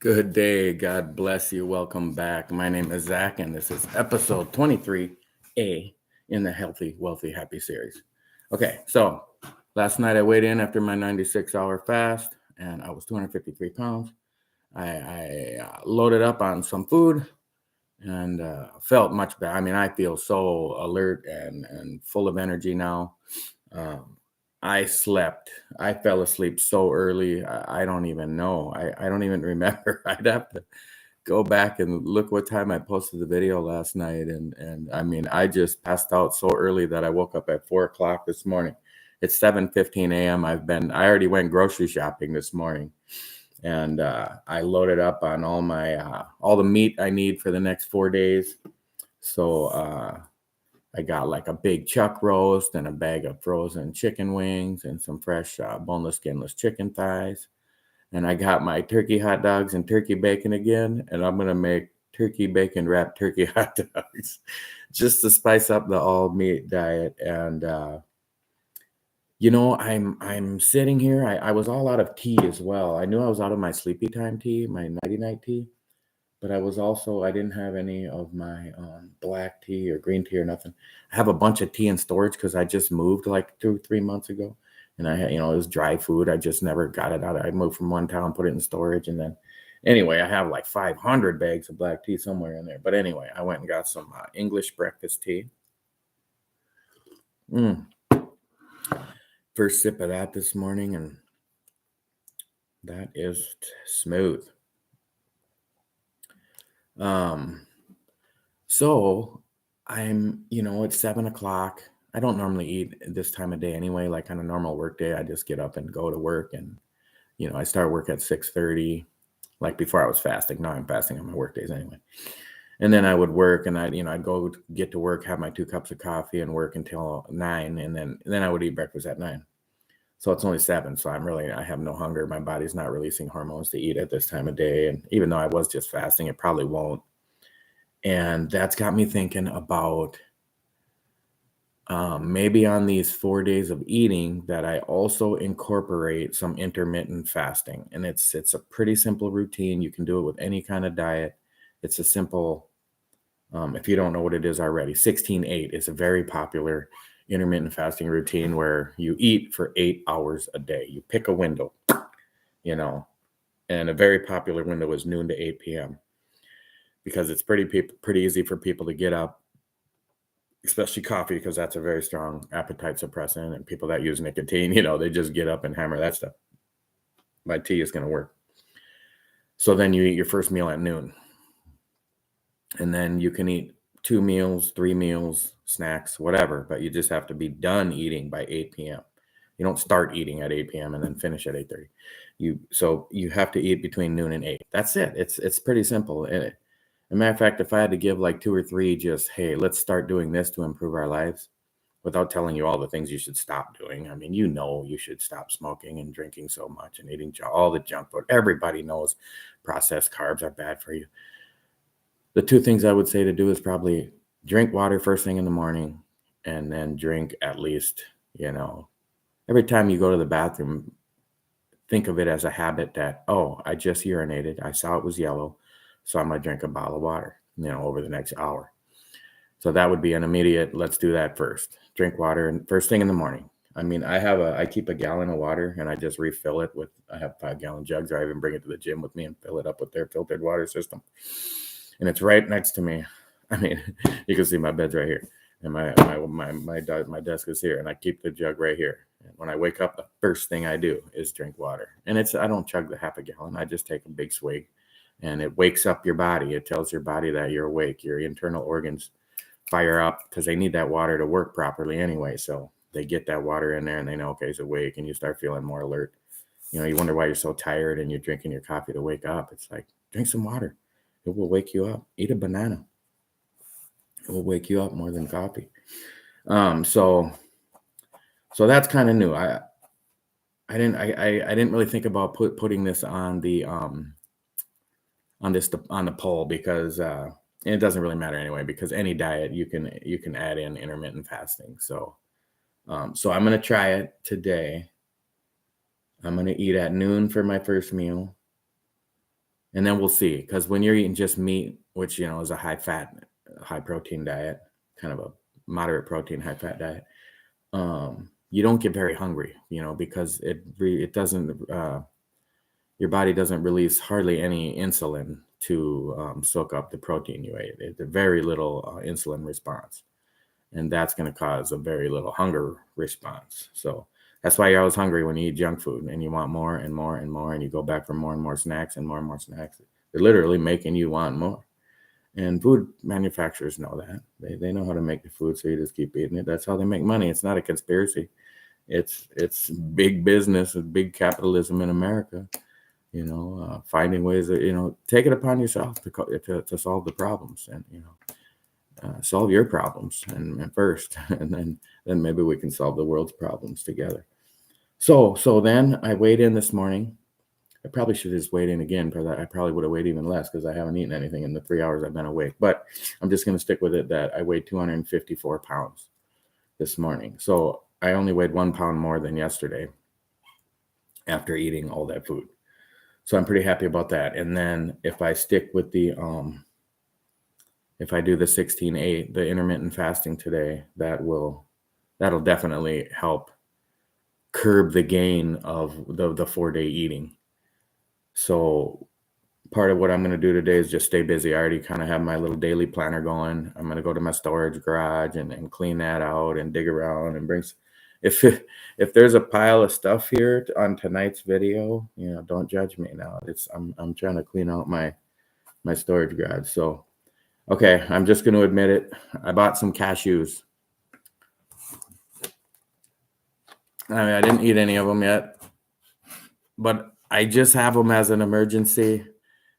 Good day. God bless you. Welcome back. My name is Zach, and this is episode 23A in the Healthy, Wealthy, Happy series. Okay, so last night I weighed in after my 96-hour fast, and I was 253 pounds. I loaded up on some food and felt much better. I mean, I feel so alert and full of energy now. Um, I slept. I fell asleep so early. I don't even know. I don't even remember. I'd have to go back and look what time I posted the video last night. And I mean, I just passed out so early that I woke up at 4 o'clock this morning. It's 7:15 a.m. I already went grocery shopping this morning, and I loaded up on all the meat I need for the next 4 days. So I got like a big chuck roast and a bag of frozen chicken wings and some fresh boneless, skinless chicken thighs. And I got my turkey hot dogs and turkey bacon again. And I'm going to make turkey bacon wrapped turkey hot dogs just to spice up the all meat diet. And, I'm sitting here. I was all out of tea as well. I knew I was out of my sleepy time tea, my nighty night tea. But I didn't have any of my black tea or green tea or nothing. I have a bunch of tea in storage because I just moved like 2, 3 months ago. And I had, it was dry food. I just never got it out. I moved from one town, put it in storage. And then anyway, I have like 500 bags of black tea somewhere in there. But anyway, I went and got some English breakfast tea. First sip of that this morning. And that is smooth. So it's 7 o'clock. I don't normally eat this time of day anyway. Like on a normal work day, I just get up and go to work, and I start work at 6:30. Like before I was fasting. Now I'm fasting on my work days anyway. And then I would work, and I'd go get to work, have my 2 cups of coffee, and work until 9, and then I would eat breakfast at 9. So it's only 7. So I have no hunger. My body's not releasing hormones to eat at this time of day, and even though I was just fasting, it probably won't. And that's got me thinking about maybe on these 4 days of eating that I also incorporate some intermittent fasting. And it's a pretty simple routine. You can do it with any kind of diet. It's a simple, if you don't know what it is already, 16-8 is a very popular intermittent fasting routine where you eat for 8 hours a day. You pick a window, and a very popular window is noon to 8 p.m. because it's pretty easy for people to get up, especially coffee, because that's a very strong appetite suppressant, and people that use nicotine, they just get up and hammer that stuff. My tea is going to work. So then you eat your first meal at noon, and then you can eat 2 meals, 3 meals, snacks, whatever, but you just have to be done eating by 8 p.m. You don't start eating at 8 p.m. and then finish at 8:30. So you have to eat between noon and 8. That's it. It's pretty simple. As a matter of fact, if I had to give like 2 or 3, just, hey, let's start doing this to improve our lives, without telling you all the things you should stop doing. I mean, you should stop smoking and drinking so much and eating all the junk food. Everybody knows processed carbs are bad for you. The 2 things I would say to do is probably drink water first thing in the morning, and then drink at least, every time you go to the bathroom, think of it as a habit that, oh, I just urinated. I saw it was yellow. So I'm going to drink a bottle of water, over the next hour. So that would be an immediate, let's do that first. Drink water and first thing in the morning. I mean, I keep a gallon of water, and I just refill it I have 5-gallon jugs, or I even bring it to the gym with me and fill it up with their filtered water system. And it's right next to me. I mean, you can see my bed's right here, and my desk is here, and I keep the jug right here. And when I wake up, the first thing I do is drink water. And I don't chug the half a gallon. I just take a big swig, and it wakes up your body. It tells your body that you're awake. Your internal organs fire up because they need that water to work properly anyway. So they get that water in there, and they know, okay, it's awake, and you start feeling more alert. You wonder why you're so tired and you're drinking your coffee to wake up. It's like, drink some water. It will wake you up. Eat a banana. It will wake you up more than coffee. So that's kind of new. I didn't really think about putting this on the on the poll, because it doesn't really matter anyway, because any diet you can add in intermittent fasting. So I'm going to try it today. I'm going to eat at noon for my first meal. And then we'll see, because when you're eating just meat, which, is a high fat, high protein diet, kind of a moderate protein, high fat diet, you don't get very hungry, because it doesn't, your body doesn't release hardly any insulin to soak up the protein you ate. It's a very little insulin response, and that's going to cause a very little hunger response. So that's why you're always hungry when you eat junk food, and you want more and more and more, and you go back for more and more snacks and more snacks. They're literally making you want more. And food manufacturers know that. They know how to make the food, so you just keep eating it. That's how they make money. It's not a conspiracy. It's big business and big capitalism in America. Finding ways that take it upon yourself to solve the problems, and solve your problems and first, and then maybe we can solve the world's problems together. So then I weighed in this morning. I probably should just weighed in again, because I probably would have weighed even less, because I haven't eaten anything in the 3 hours I've been awake. But I'm just going to stick with it that I weighed 254 pounds this morning. So I only weighed 1 pound more than yesterday after eating all that food. So I'm pretty happy about that. And then if I stick with if I do the 16-8, the intermittent fasting today, that'll definitely help curb the gain of the 4-day eating. So part of what I'm going to do today is just stay busy. I already kind of have my little daily planner going. I'm going to go to my storage garage and clean that out and dig around and bring. If there's a pile of stuff here on tonight's video, don't judge me now. I'm trying to clean out my storage garage. So, okay, I'm just going to admit it. I bought some cashews. I didn't eat any of them yet, but I just have them as an emergency.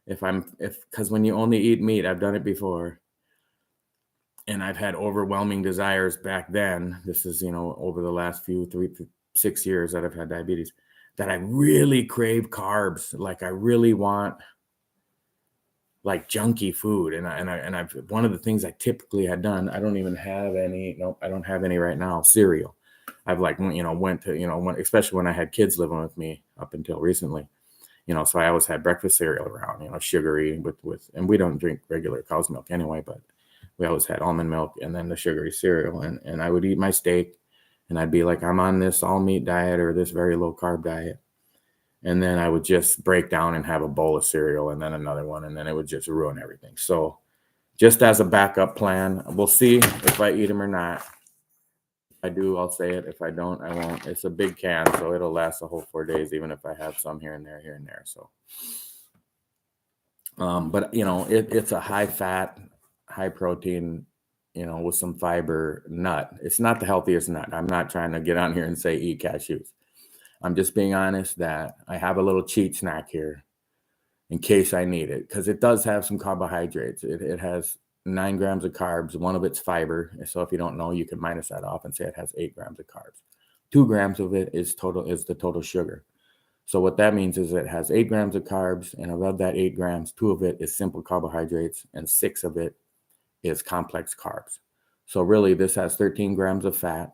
Because when you only eat meat, I've done it before, and I've had overwhelming desires back then. This is, over the last 6 years that I've had diabetes, that I really crave carbs. Like I really want like junky food. And I've, one of the things I typically had done, I don't even have any, nope, I don't have any right now, cereal. I've went to, especially when I had kids living with me up until recently, so I always had breakfast cereal around, sugary with, and we don't drink regular cow's milk anyway, but we always had almond milk and then the sugary cereal. And I would eat my steak, and I'd be like, I'm on this all meat diet or this very low carb diet. And then I would just break down and have a bowl of cereal and then another one, and then it would just ruin everything. So just as a backup plan, we'll see if I eat them or not. I do, I'll say it. If I don't, I won't. It's a big can, so it'll last the whole 4 days, even if I have some here and there. So, but it's a high fat, high protein, with some fiber nut. It's not the healthiest nut. I'm not trying to get on here and say eat cashews. I'm just being honest that I have a little cheat snack here in case I need it, because it does have some carbohydrates. It has 9 grams of carbs. One of it's fiber. So if you don't know, you can minus that off and say it has 8 grams of carbs. 2 grams of it is the total sugar. So what that means is it has 8 grams of carbs, and of that 8 grams, 2 of it is simple carbohydrates, and 6 of it is complex carbs. So really, this has 13 grams of fat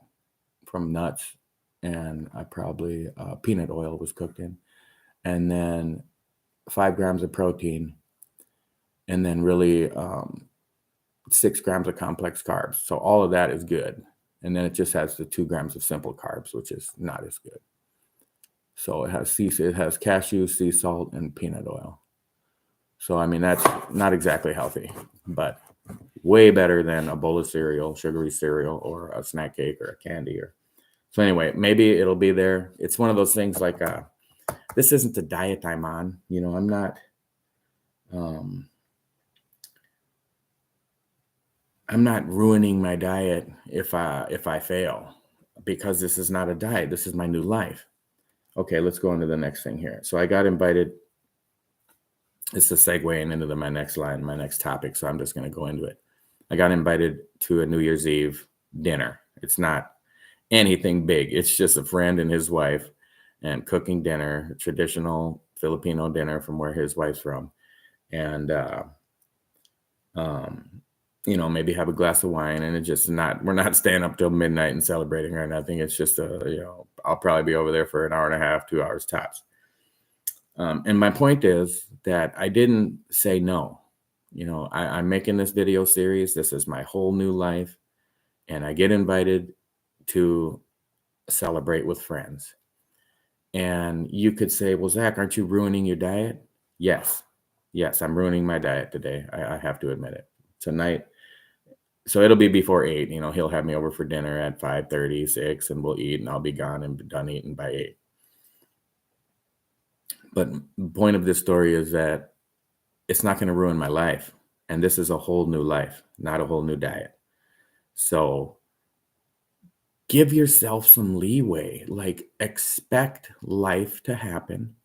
from nuts, and I probably peanut oil was cooked in, and then 5 grams of protein, and then really 6 grams of complex carbs. So all of that is good. And then it just has the 2 grams of simple carbs, which is not as good. So it has cashew, sea salt, and peanut oil. So, I mean, that's not exactly healthy, but way better than a bowl of cereal, sugary cereal, or a snack cake or a candy. So anyway, maybe it'll be there. It's one of those things like, this isn't the diet I'm on. I'm not, I'm not ruining my diet if I fail, because this is not a diet. This is my new life. Okay, let's go on to the next thing here. So I got invited. It's a segue into my next line, my next topic. So I'm just going to go into it. I got invited to a New Year's Eve dinner. It's not anything big. It's just a friend and his wife and cooking dinner, a traditional Filipino dinner from where his wife's from. And, maybe have a glass of wine, and it's just we're not staying up till midnight and celebrating or nothing. It's just I'll probably be over there for an hour and a half, 2 hours tops. And my point is, that I didn't say no. I'm making this video series. This is my whole new life. And I get invited to celebrate with friends. And you could say, well, Zach, aren't you ruining your diet? Yes. Yes, I'm ruining my diet today. I have to admit it. Tonight, so it'll be before 8. He'll have me over for dinner at 5:30, 6, and we'll eat, and I'll be gone and be done eating by 8. But the point of this story is that it's not going to ruin my life. And this is a whole new life, not a whole new diet. So give yourself some leeway, like expect life to happen.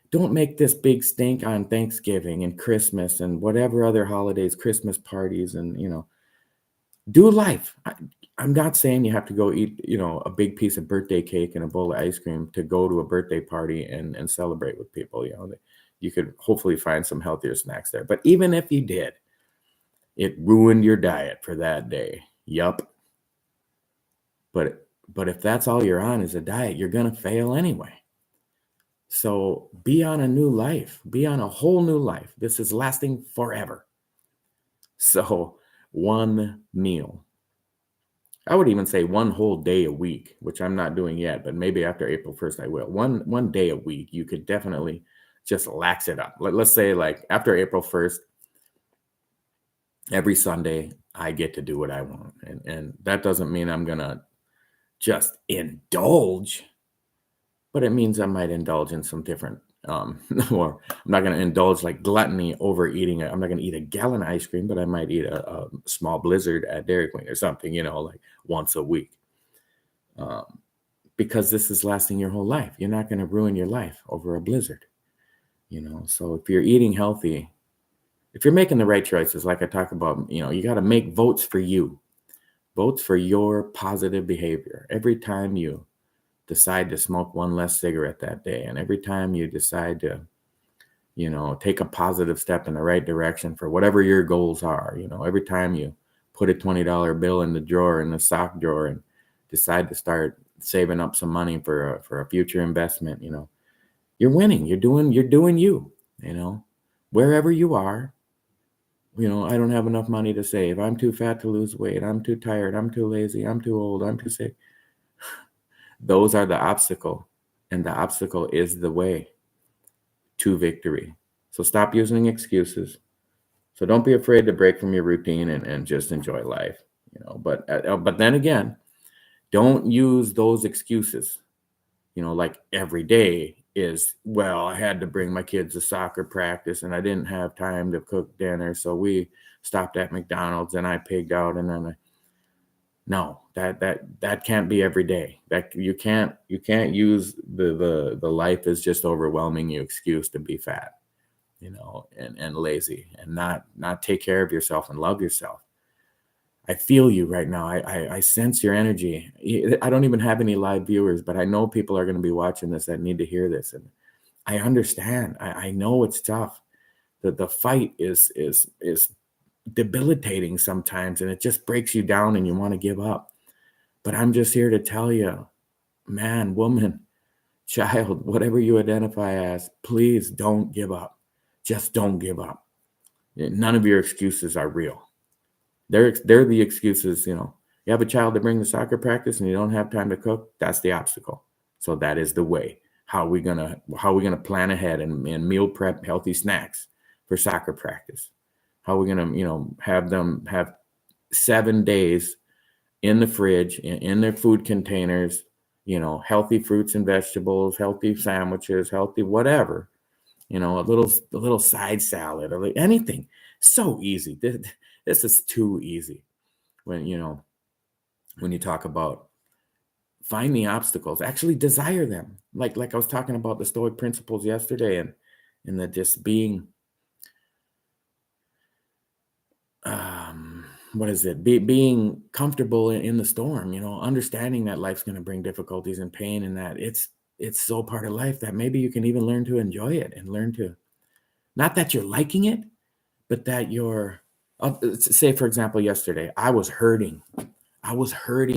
Don't make this big stink on Thanksgiving and Christmas and whatever other holidays, Christmas parties, and, do life. I'm not saying you have to go eat, a big piece of birthday cake and a bowl of ice cream to go to a birthday party and celebrate with people. You could hopefully find some healthier snacks there. But even if you did, it ruined your diet for that day. Yup. But if that's all you're on is a diet, you're going to fail anyway. So be on a new life. Be on a whole new life. This is lasting forever. So one meal. I would even say one whole day a week, which I'm not doing yet, but maybe after April 1st I will. One day a week, you could definitely just lax it up. Let's say like after April 1st, every Sunday I get to do what I want. And that doesn't mean I'm going to just indulge, but it means I might indulge in some different, or I'm not going to indulge like gluttony, overeating. I'm not going to eat a gallon of ice cream, but I might eat a small blizzard at Dairy Queen or something, like once a week. Because this is lasting your whole life. You're not going to ruin your life over a blizzard, So if you're eating healthy, if you're making the right choices, like I talk about, you got to make votes for you. Votes for your positive behavior. Every time you decide to smoke one less cigarette that day, and every time you decide to, take a positive step in the right direction for whatever your goals are, every time you put a $20 bill in the sock drawer and decide to start saving up some money for a future investment, you're winning. You're doing you, wherever you are. I don't have enough money to save. I'm too fat to lose weight. I'm too tired. I'm too lazy. I'm too old. I'm too sick. Those are the obstacle, and the obstacle is the way to victory. So stop using excuses. So don't be afraid to break from your routine and just enjoy life, But then again, don't use those excuses, like every day is, well, I had to bring my kids to soccer practice and I didn't have time to cook dinner. So we stopped at McDonald's and I pigged out. And then no, that can't be every day. That you can't use the life is just overwhelming you excuse to be fat, and lazy and not take care of yourself and love yourself. I feel you right now. I sense your energy. I don't even have any live viewers, but I know people are going to be watching this that need to hear this. And I understand. I know it's tough. The fight is debilitating sometimes, and it just breaks you down and you want to give up. But I'm just here to tell you, man, woman, child, whatever you identify as, please don't give up. Just don't give up. None of your excuses are real. They're the excuses, you have a child to bring to soccer practice and you don't have time to cook. That's the obstacle. So that is the way. How are we gonna plan ahead and meal prep healthy snacks for soccer practice? How are we gonna, have them have 7 days in the fridge, in their food containers, healthy fruits and vegetables, healthy sandwiches, healthy whatever, a little side salad or anything. So easy. This is too easy. When you talk about find the obstacles, actually desire them. Like I was talking about the Stoic principles yesterday, and the just being, what is it? Being comfortable in the storm, understanding that life's going to bring difficulties and pain, and that it's so part of life that maybe you can even learn to enjoy it and learn to, not that you're liking it, but that you're, say, for example, yesterday, I was hurting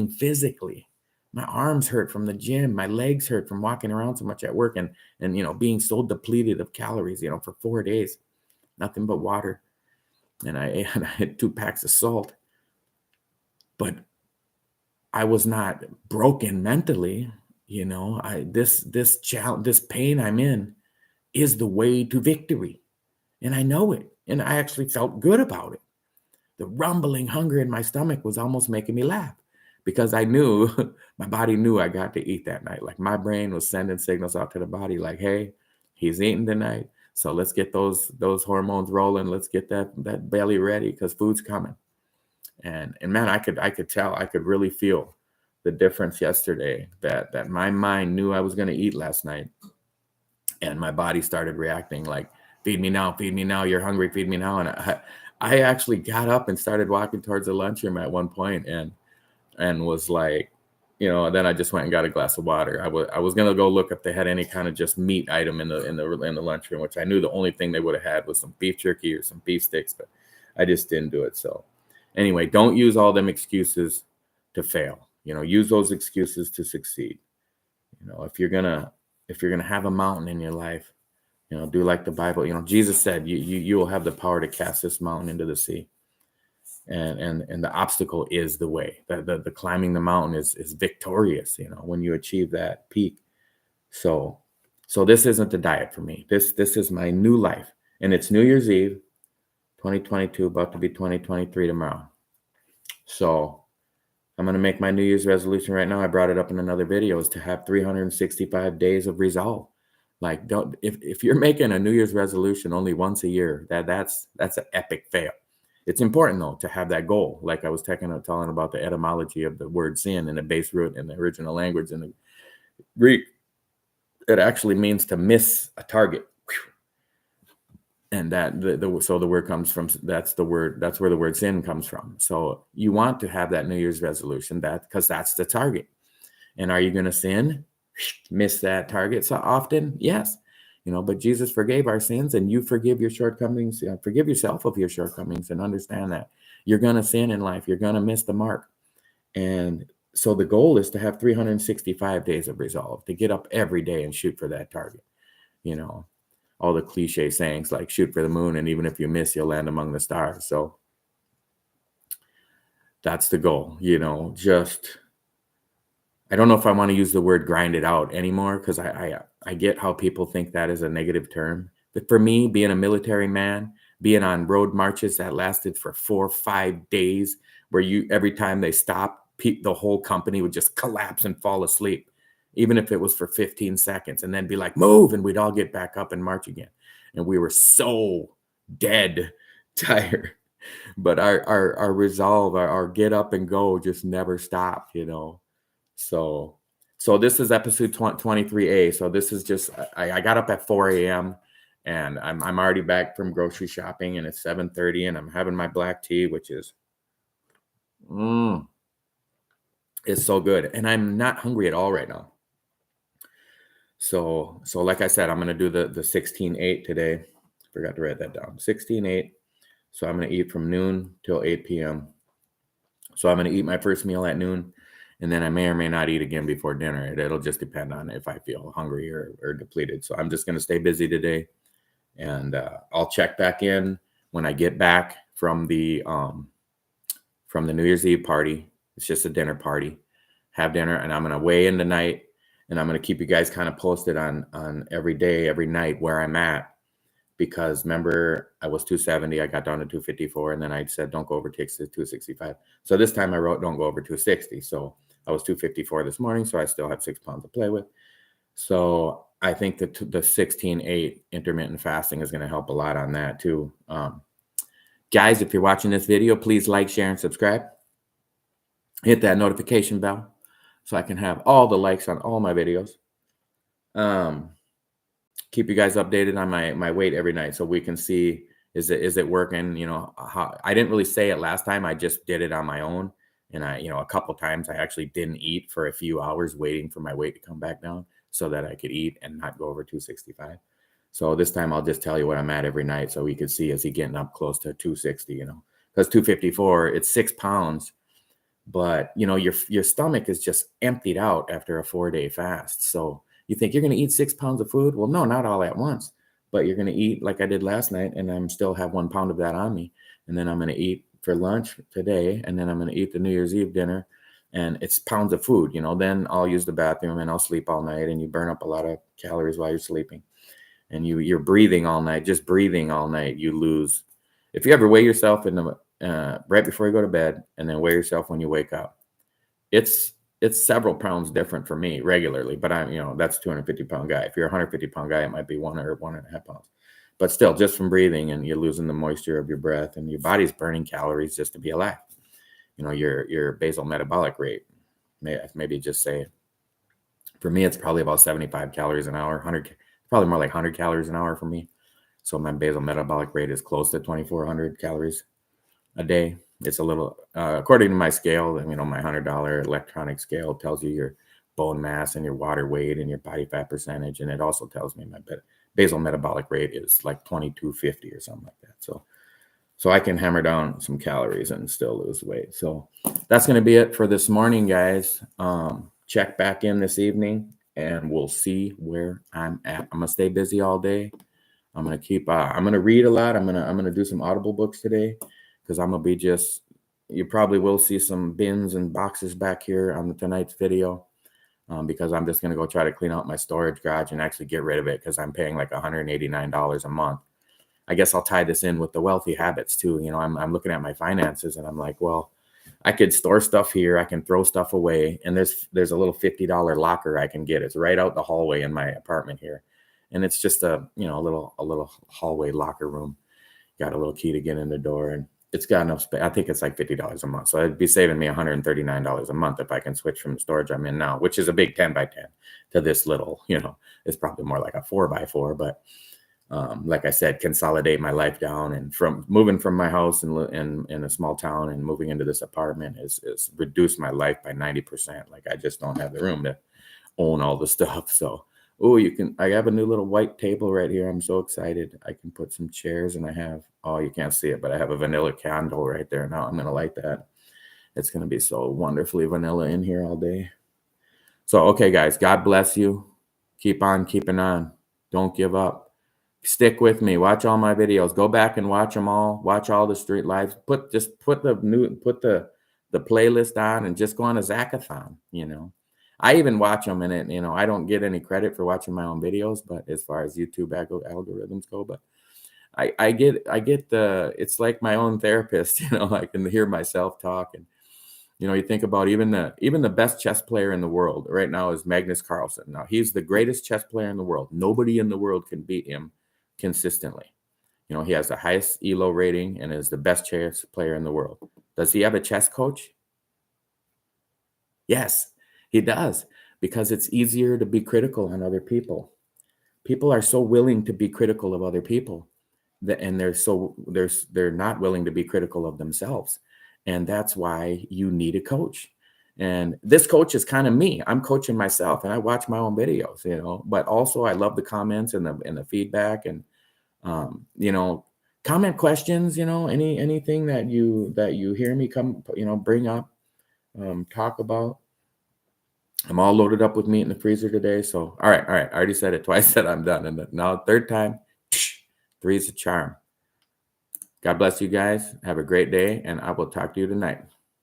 physically. My arms hurt from the gym. My legs hurt from walking around so much at work and being so depleted of calories, for 4 days, nothing but water. And I had 2 packs of salt, but I was not broken mentally. This challenge, this pain I'm in is the way to victory. And I know it. And I actually felt good about it. The rumbling hunger in my stomach was almost making me laugh because I knew my body knew I got to eat that night. Like my brain was sending signals out to the body like, hey, he's eating tonight. So let's get those hormones rolling. Let's get that belly ready because food's coming. And man, I could tell, I could really feel the difference yesterday that my mind knew I was going to eat last night. And my body started reacting like, feed me now, you're hungry, feed me now. And I actually got up and started walking towards the lunchroom at one point and was like, then I just went and got a glass of water. I was gonna go look if they had any kind of just meat item in the lunchroom, which I knew the only thing they would have had was some beef jerky or some beef sticks, but I just didn't do it. So anyway, don't use all them excuses to fail. Use those excuses to succeed. If you're gonna have a mountain in your life, do like the Bible. Jesus said, you will have the power to cast this mountain into the sea. And the obstacle is the way. The climbing the mountain is victorious, when you achieve that peak. So this isn't the diet for me. This is my new life. And it's New Year's Eve, 2022, about to be 2023 tomorrow. So I'm going to make my New Year's resolution right now. I brought it up in another video, is to have 365 days of resolve. Like, if you're making a New Year's resolution only once a year, that's an epic fail. It's important though to have that goal. Like I was telling about the etymology of the word sin and the base root in the original language in the Greek, it actually means to miss a target. And that so the word comes from, that's where the word sin comes from. So you want to have that New Year's resolution because that's the target. And are you going to sin? Miss that target so often? Yes. But Jesus forgave our sins, and you forgive your shortcomings. Forgive yourself of your shortcomings and understand that you're going to sin in life. You're going to miss the mark. And so the goal is to have 365 days of resolve, to get up every day and shoot for that target. All the cliche sayings like shoot for the moon, and even if you miss, you'll land among the stars. So that's the goal. I don't know if I want to use the word grind it out anymore, because I get how people think that is a negative term. But for me, being a military man, being on road marches that lasted for 4 or 5 days, where every time they stopped, the whole company would just collapse and fall asleep, even if it was for 15 seconds, and then be like, move, and we'd all get back up and march again. And we were so dead tired. But our resolve, our get up and go just never stopped, So this is episode 23A. So this is just, I got up at 4 a.m. and I'm already back from grocery shopping, and it's 7:30, and I'm having my black tea, which is, it's so good. And I'm not hungry at all right now. So like I said, I'm going to do the 16-8 today. Forgot to write that down. 16-8. So I'm going to eat from noon till 8 p.m. So I'm going to eat my first meal at noon, and then I may or may not eat again before dinner. It'll just depend on if I feel hungry or depleted. So I'm just going to stay busy today, and I'll check back in when I get back from the New Year's Eve party. It's just a dinner party. Have dinner, and I'm going to weigh in tonight, and I'm going to keep you guys kind of posted on every day, every night where I'm at. Because remember, I was 270, I got down to 254, and then I said, don't go over 265. So this time I wrote, don't go over 260. So I was 254 this morning, so I still have 6 pounds to play with. So I think that the 16-8 intermittent fasting is going to help a lot on that too. Guys, if you're watching this video, please like, share, and subscribe. Hit that notification bell so I can have all the likes on all my videos. Keep you guys updated on my weight every night, so we can see, is it working? How I didn't really say it last time. I just did it on my own, and a couple times I actually didn't eat for a few hours, waiting for my weight to come back down so that I could eat and not go over 265. So this time I'll just tell you what I'm at every night, so we could see, is he getting up close to 260? Because 254, it's 6 pounds but your stomach is just emptied out after a 4-day fast. So you think you're going to eat 6 pounds of food? Well, no, not all at once, but you're going to eat like I did last night, and I'm still have 1 pound of that on me. And then I'm going to eat for lunch today, and then I'm going to eat the New Year's Eve dinner, and it's pounds of food. Then I'll use the bathroom and I'll sleep all night, and you burn up a lot of calories while you're sleeping, and you're breathing all night. Just breathing all night, you lose. If you ever weigh yourself in the right before you go to bed, and then weigh yourself when you wake up, it's several pounds different for me regularly. But I'm that's 250-pound guy. If you're a 150-pound guy, it might be 1 or 1.5 pounds. But still, just from breathing, and you're losing the moisture of your breath, and your body's burning calories just to be alive. Your basal metabolic rate, maybe just say, for me, it's probably about 75 calories an hour, probably more like 100 calories an hour for me. So my basal metabolic rate is close to 2,400 calories a day. It's a little, according to my scale, my $100 electronic scale tells you your bone mass and your water weight and your body fat percentage. And it also tells me my basal metabolic rate is like 2,250 or something like that. So I can hammer down some calories and still lose weight. So that's going to be it for this morning, guys. Check back in this evening, and we'll see where I'm at. I'm going to stay busy all day. I'm going to keep, I'm going to read a lot. I'm going to do some Audible books today, because I'm going to be you probably will see some bins and boxes back here on tonight's video, because I'm just going to go try to clean out my storage garage and actually get rid of it, because I'm paying like $189 a month. I guess I'll tie this in with the wealthy habits too. I'm looking at my finances, and I'm like, well, I could store stuff here. I can throw stuff away. And there's a little $50 locker I can get. It's right out the hallway in my apartment here. And it's just a little hallway locker room. Got a little key to get in the door, and it's got enough space. I think it's like $50 a month. So it'd be saving me $139 a month if I can switch from the storage I'm in now, which is a big 10x10, to this little, it's probably more like a 4x4, but like I said, consolidate my life down, and from moving from my house in a small town and moving into this apartment is reduced my life by 90%. Like, I just don't have the room to own all the stuff. So, I have a new little white table right here. I'm so excited. I can put some chairs, and you can't see it, but I have a vanilla candle right there. Now I'm going to light that. It's going to be so wonderfully vanilla in here all day. So, okay, guys, God bless you. Keep on keeping on. Don't give up. Stick with me. Watch all my videos. Go back and watch them all. Watch all the street lives. Put the playlist on, and just go on a Zachathon. I even watch them, and I don't get any credit for watching my own videos, but as far as YouTube algorithms go, but I get it's like my own therapist. I can hear myself talk, and you think about even the best chess player in the world right now is Magnus Carlsen. Now, he's the greatest chess player in the world. Nobody in the world can beat him consistently. He has the highest ELO rating and is the best chess player in the world. Does he have a chess coach? Yes, he does, because it's easier to be critical on other people. People are so willing to be critical of other people, and they're not willing to be critical of themselves. And that's why you need a coach. And this coach is kind of me. I'm coaching myself, and I watch my own videos, but also I love the comments and the feedback, and comment questions, anything that you hear me bring up, talk about. I'm all loaded up with meat in the freezer today. So, all right. I already said it twice that I'm done. And now, third time, 3 is a charm. God bless you guys. Have a great day, and I will talk to you tonight.